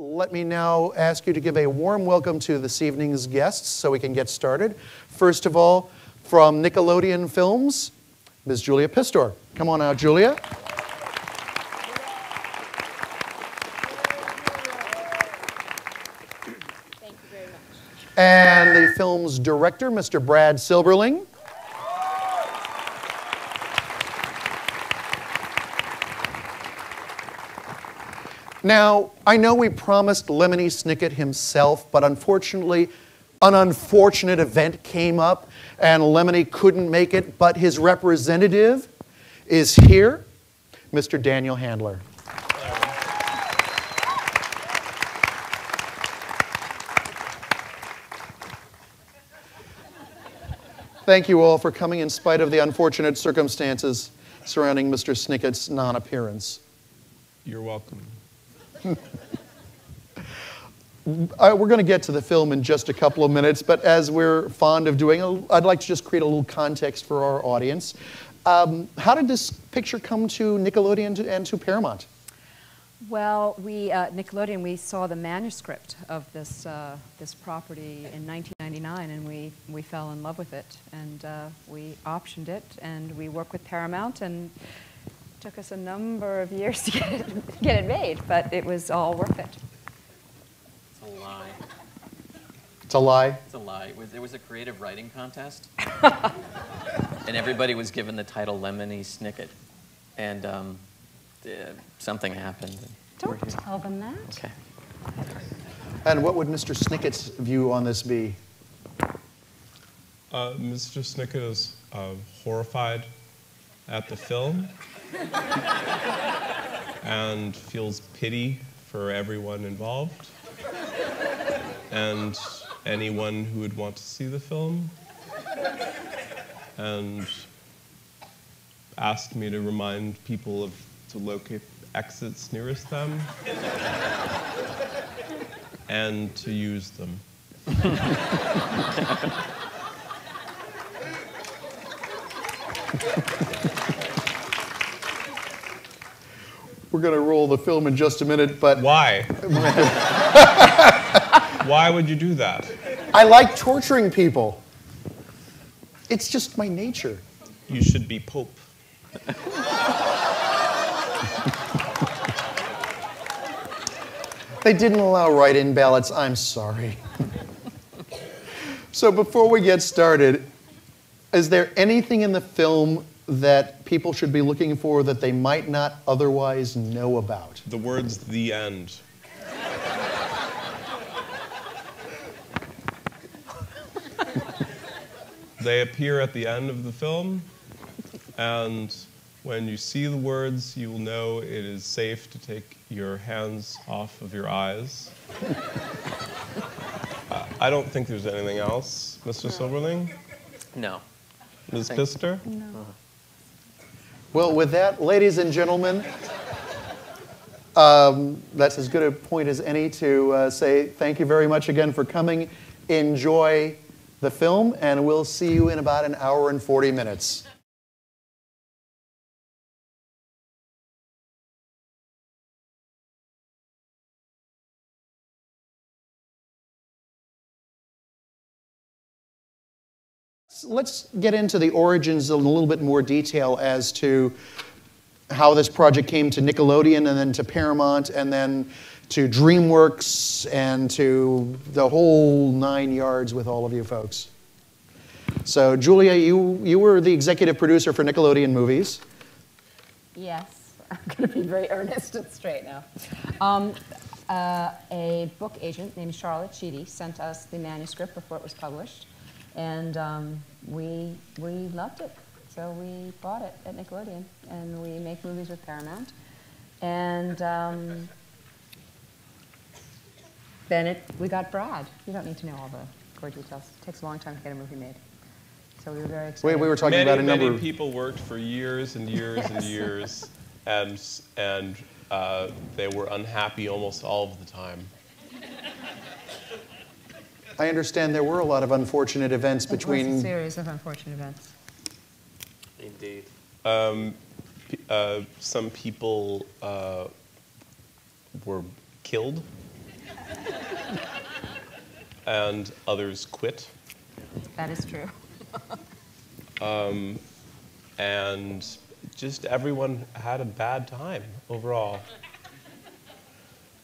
Let me now ask you to give a warm welcome to this evening's guests so we can get started. First of all, from Nickelodeon Films, Ms. Julia Pistor. Come on out, Julia. Thank you very much. And the film's director, Mr. Brad Silberling. Now, I know we promised Lemony Snicket himself, but unfortunately, an unfortunate event came up and Lemony couldn't make it, but his representative is here, Mr. Daniel Handler. Thank you all for coming in spite of the unfortunate circumstances surrounding Mr. Snicket's non-appearance. You're welcome. We're going to get to the film in just a couple of minutes, but as we're fond of doing, I'd like to just create a little context for our audience. How did this picture come to Nickelodeon and to Paramount? Well, Nickelodeon, we saw the manuscript of this property in 1999, and we fell in love with it, and we optioned it, and we worked with Paramount, and it took us a number of years to get it made, but it was all worth it. It's a lie. It's a lie? It's a lie. There was a creative writing contest, and everybody was given the title Lemony Snicket, and something happened. Don't tell them that. Okay. And what would Mr. Snicket's view on this be? Mr. Snicket is horrified at the film and feels pity for everyone involved and anyone who would want to see the film, and asked me to remind people to locate exits nearest them and to use them. We're going to roll the film in just a minute, but... Why? Why would you do that? I like torturing people. It's just my nature. You should be Pope. They didn't allow write-in ballots. I'm sorry. So before we get started, is there anything in the film that people should be looking for that they might not otherwise know about? The words, "the end." They appear at the end of the film, and when you see the words, you will know it is safe to take your hands off of your eyes. I don't think there's anything else, Mr. Silberling? No. Ms. Pistor? No. Well, with that, ladies and gentlemen, that's as good a point as any to say thank you very much again for coming. Enjoy the film, and we'll see you in about an hour and 40 minutes. Let's get into the origins in a little bit more detail as to how this project came to Nickelodeon and then to Paramount and then to DreamWorks and to the whole 9 yards with all of you folks. So Julia, you were the executive producer for Nickelodeon movies. Yes, I'm going to be very earnest and straight now. A book agent named Charlotte Sheedy sent us the manuscript before it was published, and we loved it. So we bought it at Nickelodeon, and we make movies with Paramount. And then we got Brad. You don't need to know all the core details. It takes a long time to get a movie made. So we were very excited. We were talking about a number of... Many people worked for years and years Yes. and years, and they were unhappy almost all of the time. I understand there were a lot of unfortunate events between... It was a series of unfortunate events. Indeed. Some people were killed And others quit. That is true. And just everyone had a bad time overall.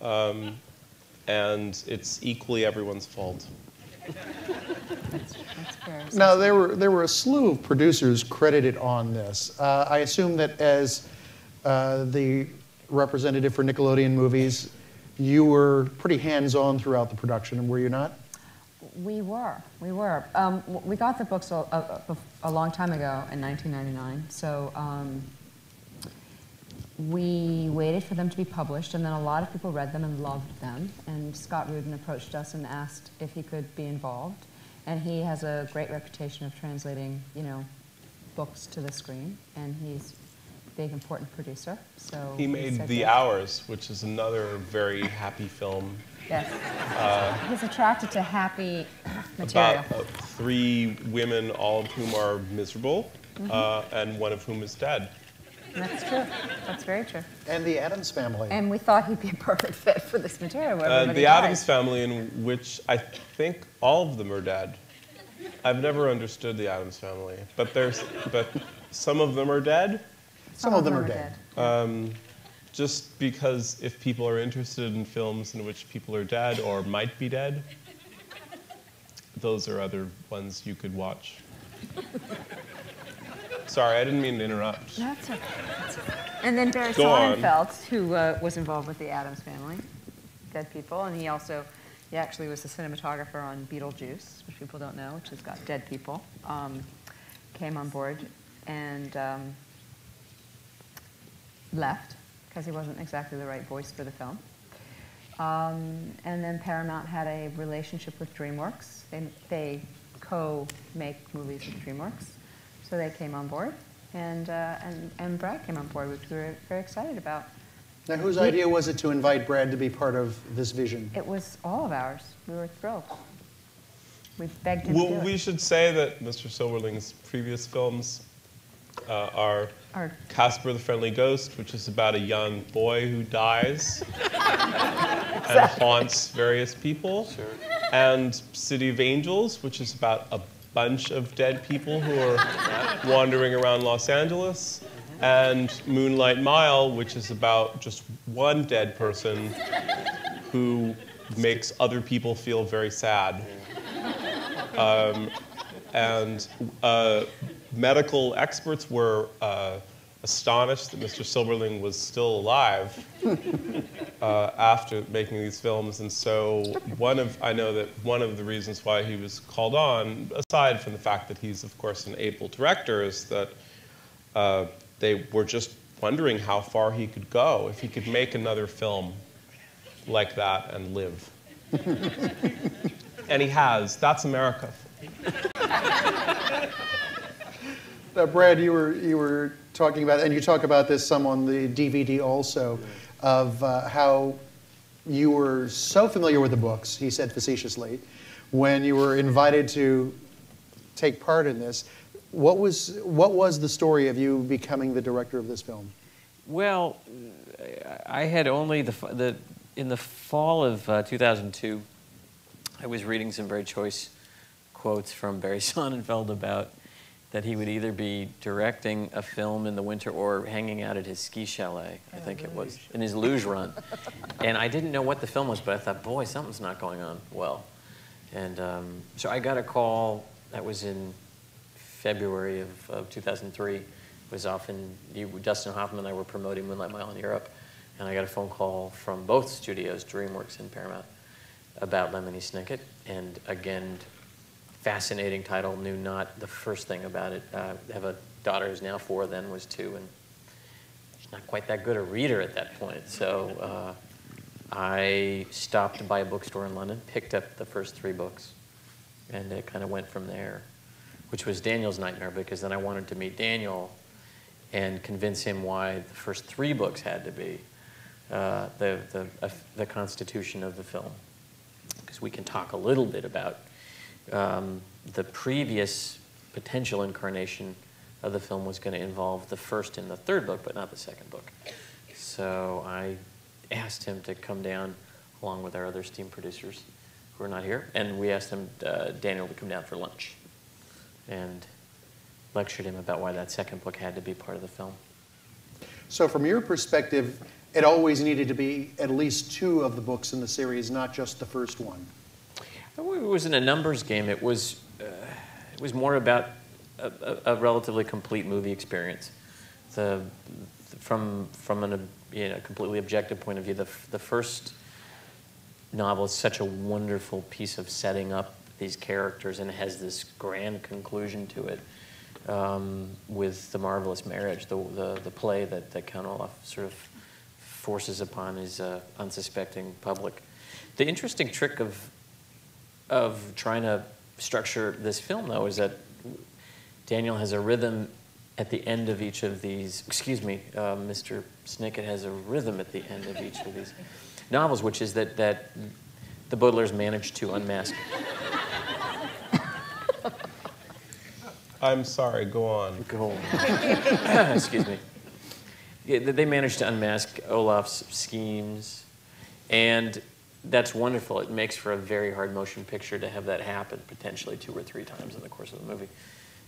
And it's equally everyone's fault. That's fair. Now, there were a slew of producers credited on this. I assume that as the representative for Nickelodeon Movies, you were pretty hands-on throughout the production, were you not? We were. We got the books a long time ago in 1999, so we waited for them to be published, and then a lot of people read them and loved them, and Scott Rudin approached us and asked if he could be involved, and he has a great reputation of translating, books to the screen, and he's a big, important producer, so He made said The yes. Hours, which is another very happy film. Yes. He's attracted to happy material. About 3 women, all of whom are miserable, and one of whom is dead. That's true. That's very true. And the Addams Family. And we thought he'd be a perfect fit for this material. Where everybody The dies. Addams Family, in which I think all of them are dead. I've never understood the Addams Family, but some of them are dead. Some of them are dead. Just because if people are interested in films in which people are dead or might be dead, those are other ones you could watch. Sorry, I didn't mean to interrupt. That's okay. And then Barry Go on. Sonnenfeld, who was involved with the Addams Family, Dead People, and he actually was the cinematographer on Beetlejuice, which people don't know, which has got dead people, came on board and left because he wasn't exactly the right voice for the film. And then Paramount had a relationship with DreamWorks. They co-make movies with DreamWorks. So they came on board, and Brad came on board, which we were very excited about. Now, whose idea was it to invite Brad to be part of this vision? It was all of ours. We were thrilled. We begged him to do it. We should say that Mr. Silverling's previous films are Our- Casper the Friendly Ghost, which is about a young boy who dies and haunts various people, and City of Angels, which is about a bunch of dead people who are wandering around Los Angeles, and Moonlight Mile, which is about just one dead person who makes other people feel very sad. Medical experts were astonished that Mr. Silverling was still alive after making these films, and so I know that one of the reasons why he was called on, aside from the fact that he's of course an able director, is that they were just wondering how far he could go, if he could make another film like that and live. And he has. That's America. Now, Brad, you were talking about, and you talk about this some on the DVD also, of how you were so familiar with the books, he said facetiously, when you were invited to take part in this. What was the story of you becoming the director of this film? Well, I had only in the fall of 2002, I was reading some very choice quotes from Barry Sonnenfeld about that he would either be directing a film in the winter or hanging out at his ski chalet, I think it was, in his luge run. And I didn't know what the film was, but I thought, boy, something's not going on well. And so I got a call, that was in February of 2003. It was Dustin Hoffman and I were promoting Moonlight Mile in Europe, and I got a phone call from both studios, DreamWorks and Paramount, about Lemony Snicket, and again, fascinating title, knew not the first thing about it. I have a daughter who's now 4, then was 2, and she's not quite that good a reader at that point. So I stopped by a bookstore in London, picked up the first 3 books, and it kind of went from there, which was Daniel's nightmare, because then I wanted to meet Daniel and convince him why the first 3 books had to be the constitution of the film. Because we can talk a little bit about the previous potential incarnation of the film was going to involve the first and the 3rd book, but not the 2nd book. So I asked him to come down along with our other esteemed producers who are not here. And we asked him, Daniel, to come down for lunch and lectured him about why that second book had to be part of the film. So from your perspective, it always needed to be at least 2 of the books in the series, not just the first one. It wasn't a numbers game. It was more about a relatively complete movie experience. From a completely objective point of view, the first novel is such a wonderful piece of setting up these characters, and it has this grand conclusion to it with The Marvelous Marriage, the play that Count Olaf sort of forces upon his unsuspecting public. The interesting trick of trying to structure this film, though, is that Daniel has a rhythm at the end of each of these, Mr. Snicket has a rhythm at the end of each of these novels, which is that the Baudelaires managed to unmask. I'm sorry, go on. Go on. Excuse me. Yeah, they managed to unmask Olaf's schemes, and that's wonderful. It makes for a very hard motion picture to have that happen potentially 2 or 3 times in the course of the movie.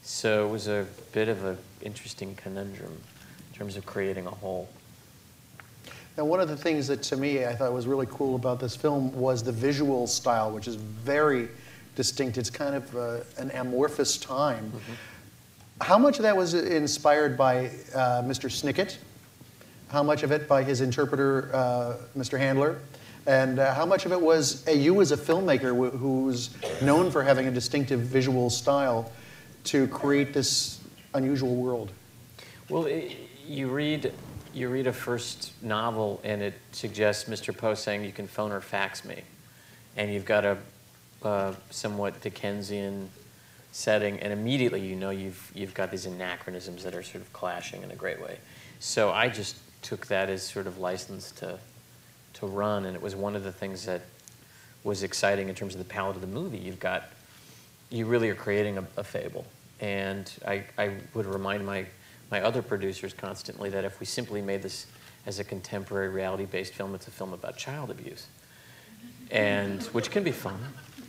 So it was a bit of an interesting conundrum in terms of creating a whole. Now, one of the things that to me I thought was really cool about this film was the visual style, which is very distinct. It's kind of an amorphous time. How much of that was inspired by Mr. Snicket? How much of it by his interpreter, Mr. Handler? And how much of it was you as a filmmaker who's known for having a distinctive visual style to create this unusual world? Well, you read a first novel and it suggests Mr. Poe saying you can phone or fax me, and you've got a somewhat Dickensian setting, and immediately you know you've got these anachronisms that are sort of clashing in a great way. So I just took that as sort of license to run, and it was one of the things that was exciting in terms of the palette of the movie. You really are creating a fable, and I would remind my other producers constantly that if we simply made this as a contemporary reality-based film, it's a film about child abuse, and which can be fun.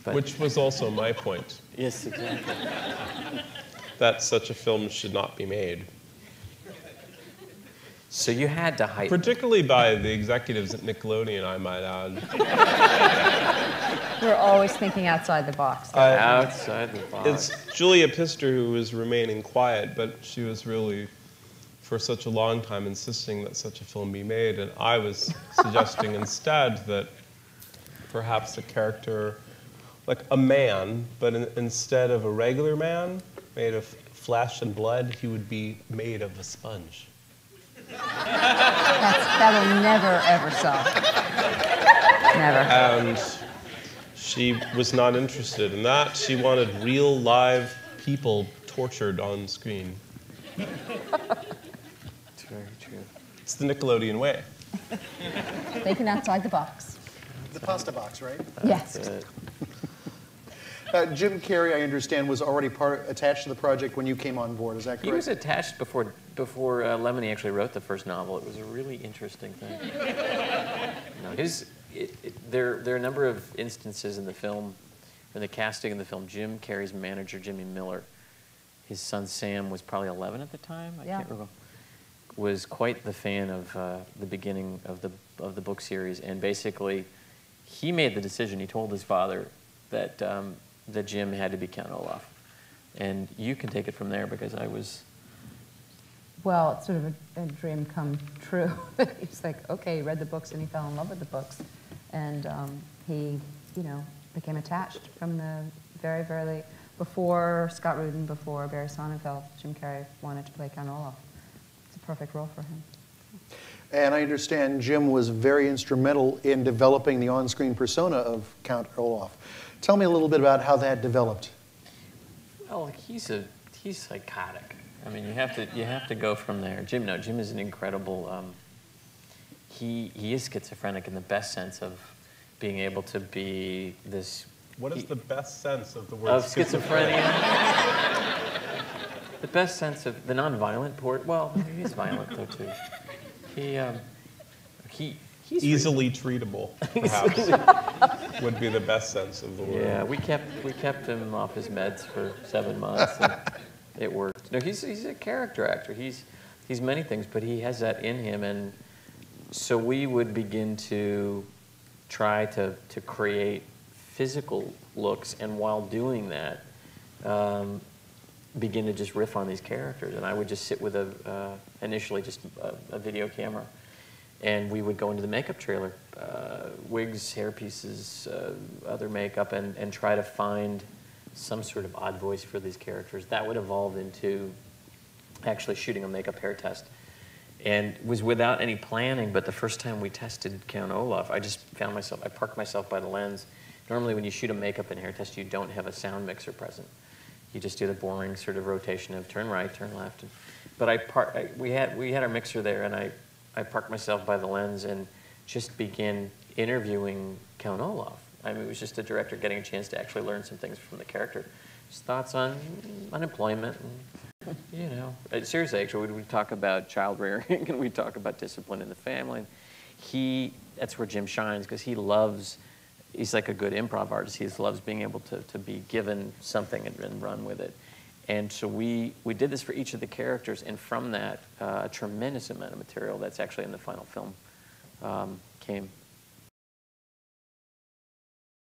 But Which was also my point, yes, exactly. that such a film should not be made. So you had to heighten. Particularly by the executives at Nickelodeon, I might add. We're always thinking outside the box. Outside the box. It's Julia Pister who was remaining quiet, but she was really, for such a long time, insisting that such a film be made. And I was suggesting instead that perhaps a character, like a man, but instead of a regular man made of flesh and blood, he would be made of a sponge. That will never, ever sell. Never. And she was not interested in that. She wanted real, live people tortured on screen. It's very true. It's the Nickelodeon way. Thinking outside the box. The pasta box, right? Yes. Jim Carrey, I understand, was already attached to the project when you came on board. Is that correct? He was attached before Lemony actually wrote the first novel. It was a really interesting thing. There are a number of instances in the film, in the casting in the film. Jim Carrey's manager, Jimmy Miller, his son Sam was probably 11 at the time. I can't recall. Was quite the fan of the beginning of the book series, and basically, he made the decision. He told his father that that Jim had to be Count Olaf, and you can take it from there because I was. Well, it's sort of a dream come true. He's like, okay, he read the books and he fell in love with the books, and he, became attached from the very, very before Scott Rudin, before Barry Sonnenfeld. Jim Carrey wanted to play Count Olaf. It's a perfect role for him. And I understand Jim was very instrumental in developing the on-screen persona of Count Olaf. Tell me a little bit about how that developed. Well, he's psychotic. I mean, you have to go from there. Jim is an incredible. He is schizophrenic in the best sense of being able to be this. What is the best sense of the word of schizophrenia? The best sense of the non-violent port. Well, he is violent though too. easily treatable, perhaps, would be the best sense of the word. Yeah, we kept him off his meds for 7 months, and it worked. No, he's a character actor. He's many things, but he has that in him, and so we would begin to try to create physical looks, and while doing that, begin to just riff on these characters. And I would just sit with initially just a video camera, and we would go into the makeup trailer, wigs, hair pieces, other makeup, and try to find some sort of odd voice for these characters. That would evolve into actually shooting a makeup hair test. And it was without any planning, but the first time we tested Count Olaf, I just found myself, I parked myself by the lens. Normally when you shoot a makeup and hair test, you don't have a sound mixer present. You just do the boring sort of rotation of turn right, turn left. But we had our mixer there, and I parked myself by the lens and just began interviewing Count Olaf. I mean, it was just a director getting a chance to actually learn some things from the character. His thoughts on unemployment and, you know. Seriously, actually, we talk about child rearing and we talk about discipline in the family. That's where Jim shines, because he's like a good improv artist. He loves being able to be given something and run with it. And so we did this for each of the characters, and from that, a tremendous amount of material that's actually in the final film came.